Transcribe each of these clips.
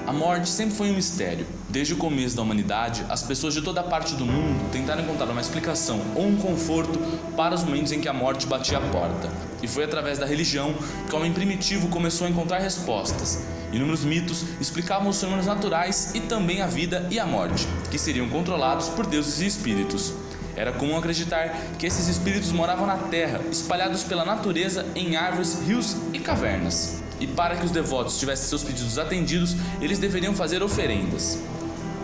A morte sempre foi um mistério. Desde o começo da humanidade, as pessoas de toda parte do mundo tentaram encontrar uma explicação ou um conforto para os momentos em que a morte batia a porta. E foi através da religião que o homem primitivo começou a encontrar respostas. Inúmeros mitos explicavam os fenômenos naturais e também a vida e a morte, que seriam controlados por deuses e espíritos. Era comum acreditar que esses espíritos moravam na terra, espalhados pela natureza em árvores, rios e cavernas. E para que os devotos tivessem seus pedidos atendidos, eles deveriam fazer oferendas.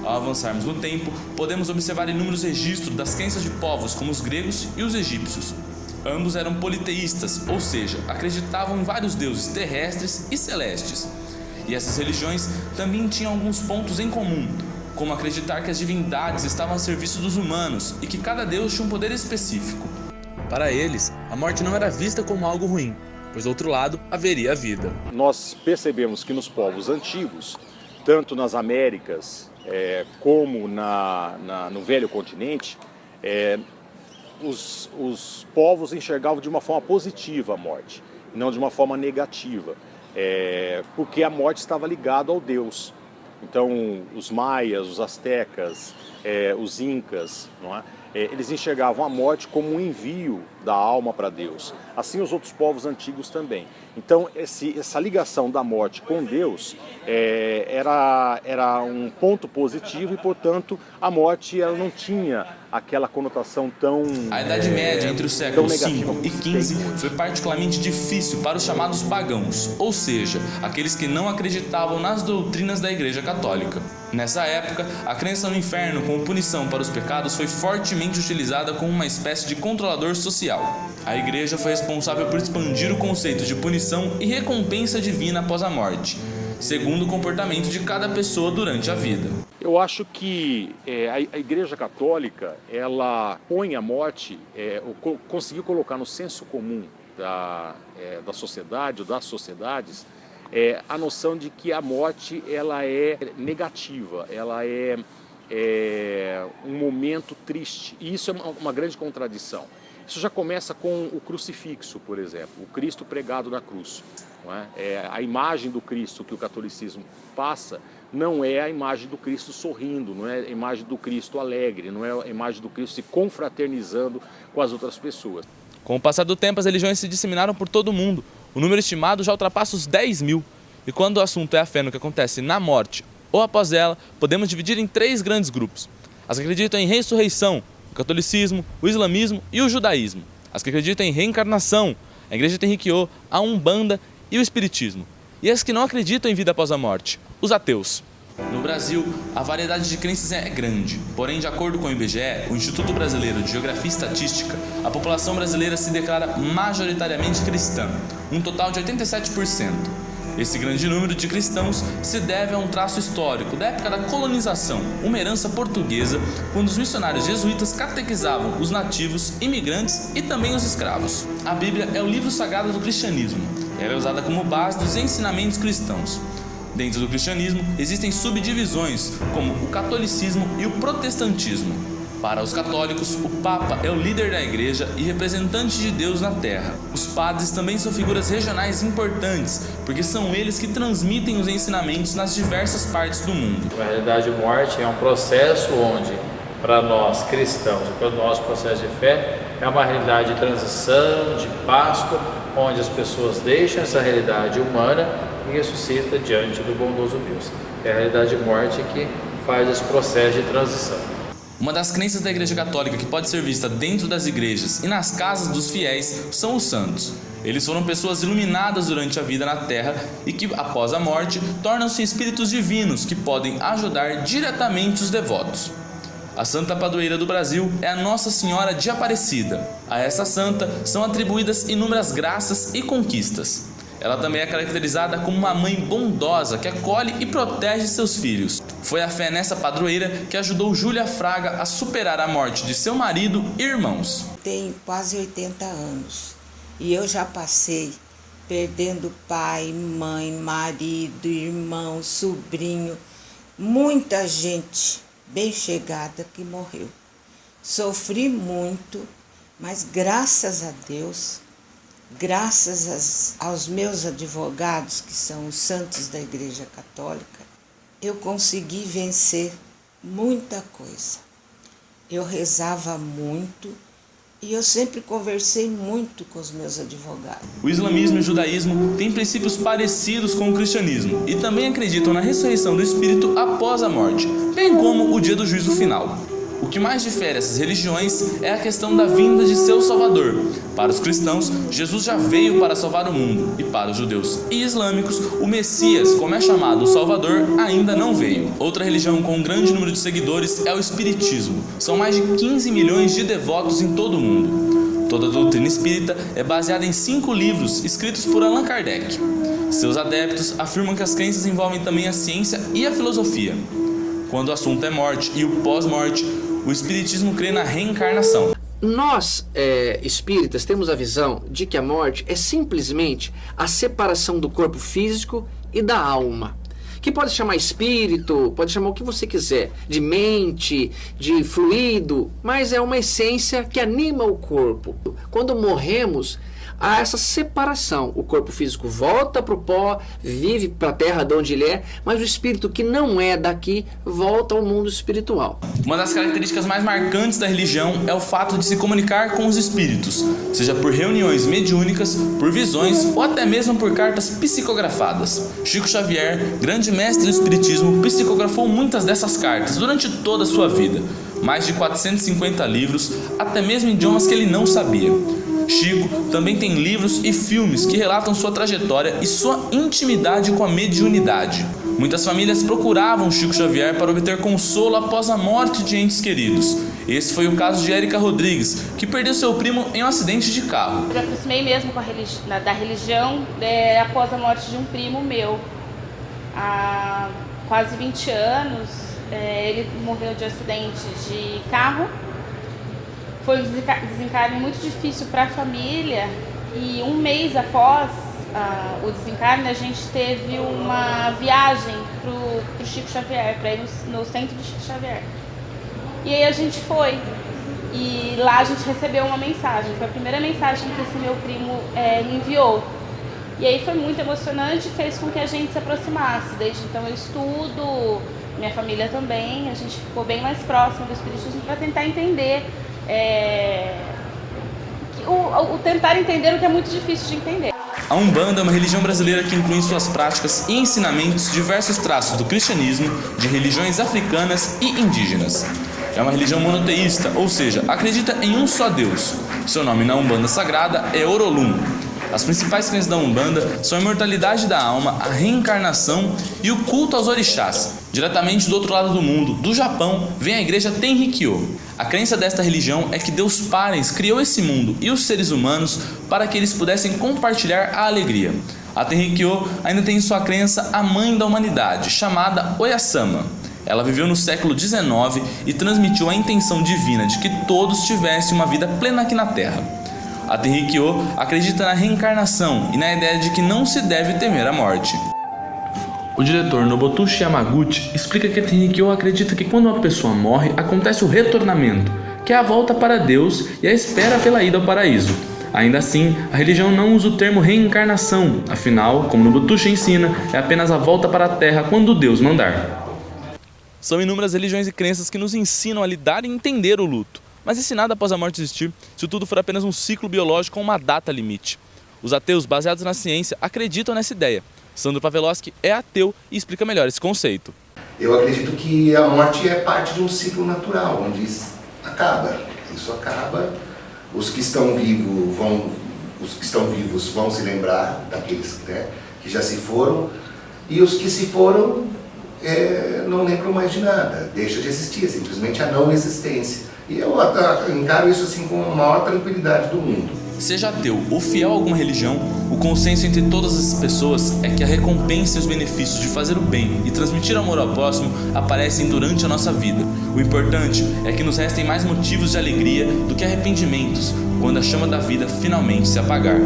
Ao avançarmos no tempo, podemos observar inúmeros registros das crenças de povos como os gregos e os egípcios. Ambos eram politeístas, ou seja, acreditavam em vários deuses terrestres e celestes. E essas religiões também tinham alguns pontos em comum, como acreditar que as divindades estavam a serviço dos humanos e que cada deus tinha um poder específico. Para eles, a morte não era vista como algo ruim, pois do outro lado haveria a vida. Nós percebemos que nos povos antigos, tanto nas Américas como no Velho Continente, os povos enxergavam de uma forma positiva a morte, não de uma forma negativa, porque a morte estava ligada ao Deus. Então, os maias, os astecas, os incas, não é? Eles enxergavam a morte como um envio da alma para Deus. Assim os outros povos antigos também. Então, essa ligação da morte com Deus era um ponto positivo e, portanto, a morte ela não tinha aquela conotação tão... A Idade Média, entre os séculos V e XV, foi particularmente difícil para os chamados pagãos, ou seja, aqueles que não acreditavam nas doutrinas da Igreja Católica. Nessa época, a crença no inferno como punição para os pecados foi fortemente utilizada como uma espécie de controlador social. A Igreja foi responsável por expandir o conceito de punição e recompensa divina após a morte, segundo o comportamento de cada pessoa durante a vida. Eu acho que a Igreja Católica, ela põe a morte, conseguiu colocar no senso comum da sociedade ou das sociedades a noção de que a morte ela é negativa, ela é um momento triste. E isso é uma grande contradição. Isso já começa com o crucifixo, por exemplo, o Cristo pregado na cruz. Não é? A imagem do Cristo que o catolicismo passa não é a imagem do Cristo sorrindo, não é a imagem do Cristo alegre, não é a imagem do Cristo se confraternizando com as outras pessoas. Com o passar do tempo, as religiões se disseminaram por todo o mundo. O número estimado já ultrapassa os 10.000. E quando o assunto é a fé no que acontece na morte ou após ela, podemos dividir em 3 grandes grupos. As que acreditam em ressurreição, o catolicismo, o islamismo e o judaísmo. As que acreditam em reencarnação, a Igreja Tenrikyo, a Umbanda e o Espiritismo. E as que não acreditam em vida após a morte, os ateus. No Brasil, a variedade de crenças é grande, porém, de acordo com o IBGE, o Instituto Brasileiro de Geografia e Estatística, a população brasileira se declara majoritariamente cristã, um total de 87%. Esse grande número de cristãos se deve a um traço histórico da época da colonização, uma herança portuguesa, quando os missionários jesuítas catequizavam os nativos, imigrantes e também os escravos. A Bíblia é o livro sagrado do cristianismo. Ela é usada como base dos ensinamentos cristãos. Dentro do cristianismo, existem subdivisões, como o catolicismo e o protestantismo. Para os católicos, o Papa é o líder da Igreja e representante de Deus na Terra. Os padres também são figuras regionais importantes, porque são eles que transmitem os ensinamentos nas diversas partes do mundo. Na realidade, a morte é um processo onde, para nós cristãos e para o nosso processo de fé, é uma realidade de transição, de Páscoa, onde as pessoas deixam essa realidade humana e ressuscitam diante do bondoso Deus. É a realidade de morte que faz esse processo de transição. Uma das crenças da Igreja Católica que pode ser vista dentro das igrejas e nas casas dos fiéis são os santos. Eles foram pessoas iluminadas durante a vida na Terra e que, após a morte, tornam-se espíritos divinos que podem ajudar diretamente os devotos. A Santa Padroeira do Brasil é a Nossa Senhora de Aparecida. A essa santa são atribuídas inúmeras graças e conquistas. Ela também é caracterizada como uma mãe bondosa que acolhe e protege seus filhos. Foi a fé nessa padroeira que ajudou Júlia Fraga a superar a morte de seu marido e irmãos. Tenho quase 80 anos e eu já passei perdendo pai, mãe, marido, irmão, sobrinho, muita gente bem chegada que morreu. Sofri muito, mas graças a Deus, graças aos meus advogados, que são os santos da Igreja Católica, eu consegui vencer muita coisa. Eu rezava muito e eu sempre conversei muito com os meus advogados. O islamismo e o judaísmo têm princípios parecidos com o cristianismo e também acreditam na ressurreição do espírito após a morte, bem como o dia do juízo final. O que mais difere essas religiões é a questão da vinda de seu Salvador. Para os cristãos, Jesus já veio para salvar o mundo, e para os judeus e islâmicos, o Messias, como é chamado o Salvador, ainda não veio. Outra religião com um grande número de seguidores é o Espiritismo. São mais de 15 milhões de devotos em todo o mundo. Toda a doutrina espírita é baseada em 5 livros escritos por Allan Kardec. Seus adeptos afirmam que as crenças envolvem também a ciência e a filosofia. Quando o assunto é morte e o pós-morte, o Espiritismo crê na reencarnação. Nós, espíritas, temos a visão de que a morte é simplesmente a separação do corpo físico e da alma. Que pode chamar espírito, pode chamar o que você quiser, de mente, de fluido, mas é uma essência que anima o corpo. Quando morremos, há essa separação. O corpo físico volta para o pó, vive para a terra de onde ele é, mas o espírito que não é daqui volta ao mundo espiritual. Uma das características mais marcantes da religião é o fato de se comunicar com os espíritos, seja por reuniões mediúnicas, por visões ou até mesmo por cartas psicografadas. Chico Xavier, grande mestre do espiritismo, psicografou muitas dessas cartas durante toda a sua vida. Mais de 450 livros, até mesmo em idiomas que ele não sabia. Chico também tem livros e filmes que relatam sua trajetória e sua intimidade com a mediunidade. Muitas famílias procuravam Chico Xavier para obter consolo após a morte de entes queridos. Esse foi o caso de Érica Rodrigues, que perdeu seu primo em um acidente de carro. Eu me aproximei mesmo da religião após a morte de um primo meu. Há quase 20 anos, ele morreu de acidente de carro. Foi um desencarne muito difícil para a família e um mês após o desencarne a gente teve uma viagem para o Chico Xavier, para ir no centro do Chico Xavier. E aí a gente foi e lá a gente recebeu uma mensagem, foi a primeira mensagem que esse meu primo me enviou. E aí foi muito emocionante e fez com que a gente se aproximasse. Desde então eu estudo, minha família também, a gente ficou bem mais próximo do espiritismo para tentar entender tentar entender o que é muito difícil de entender. A Umbanda é uma religião brasileira que inclui em suas práticas e ensinamentos diversos traços do cristianismo, de religiões africanas e indígenas. É uma religião monoteísta, ou seja, acredita em um só Deus. Seu nome na Umbanda sagrada é Orolum. As principais crenças da Umbanda são a imortalidade da alma, a reencarnação e o culto aos orixás. Diretamente do outro lado do mundo, do Japão, vem a igreja Tenrikyo. A crença desta religião é que Deus Pares criou esse mundo e os seres humanos para que eles pudessem compartilhar a alegria. A Tenrikyo ainda tem em sua crença a mãe da humanidade, chamada Oyasama. Ela viveu no século XIX e transmitiu a intenção divina de que todos tivessem uma vida plena aqui na Terra. A Tenrikyo acredita na reencarnação e na ideia de que não se deve temer a morte. O diretor Nobutoshi Yamaguchi explica que a Tenrikyo acredita que quando uma pessoa morre, acontece o retornamento, que é a volta para Deus e a espera pela ida ao paraíso. Ainda assim, a religião não usa o termo reencarnação, afinal, como Nobutoshi ensina, é apenas a volta para a Terra quando Deus mandar. São inúmeras religiões e crenças que nos ensinam a lidar e entender o luto. Mas e se nada após a morte existir, se tudo for apenas um ciclo biológico com uma data limite? Os ateus, baseados na ciência, acreditam nessa ideia. Sandro Pavlovsky é ateu e explica melhor esse conceito. Eu acredito que a morte é parte de um ciclo natural, onde isso acaba. Isso acaba, os que estão vivos vão se lembrar daqueles, né, que já se foram, e os que se foram não lembram mais de nada, deixa de existir, simplesmente a não existência. E eu encaro isso assim com a maior tranquilidade do mundo. Seja ateu ou fiel a alguma religião, o consenso entre todas as pessoas é que a recompensa e os benefícios de fazer o bem e transmitir amor ao próximo aparecem durante a nossa vida. O importante é que nos restem mais motivos de alegria do que arrependimentos quando a chama da vida finalmente se apagar.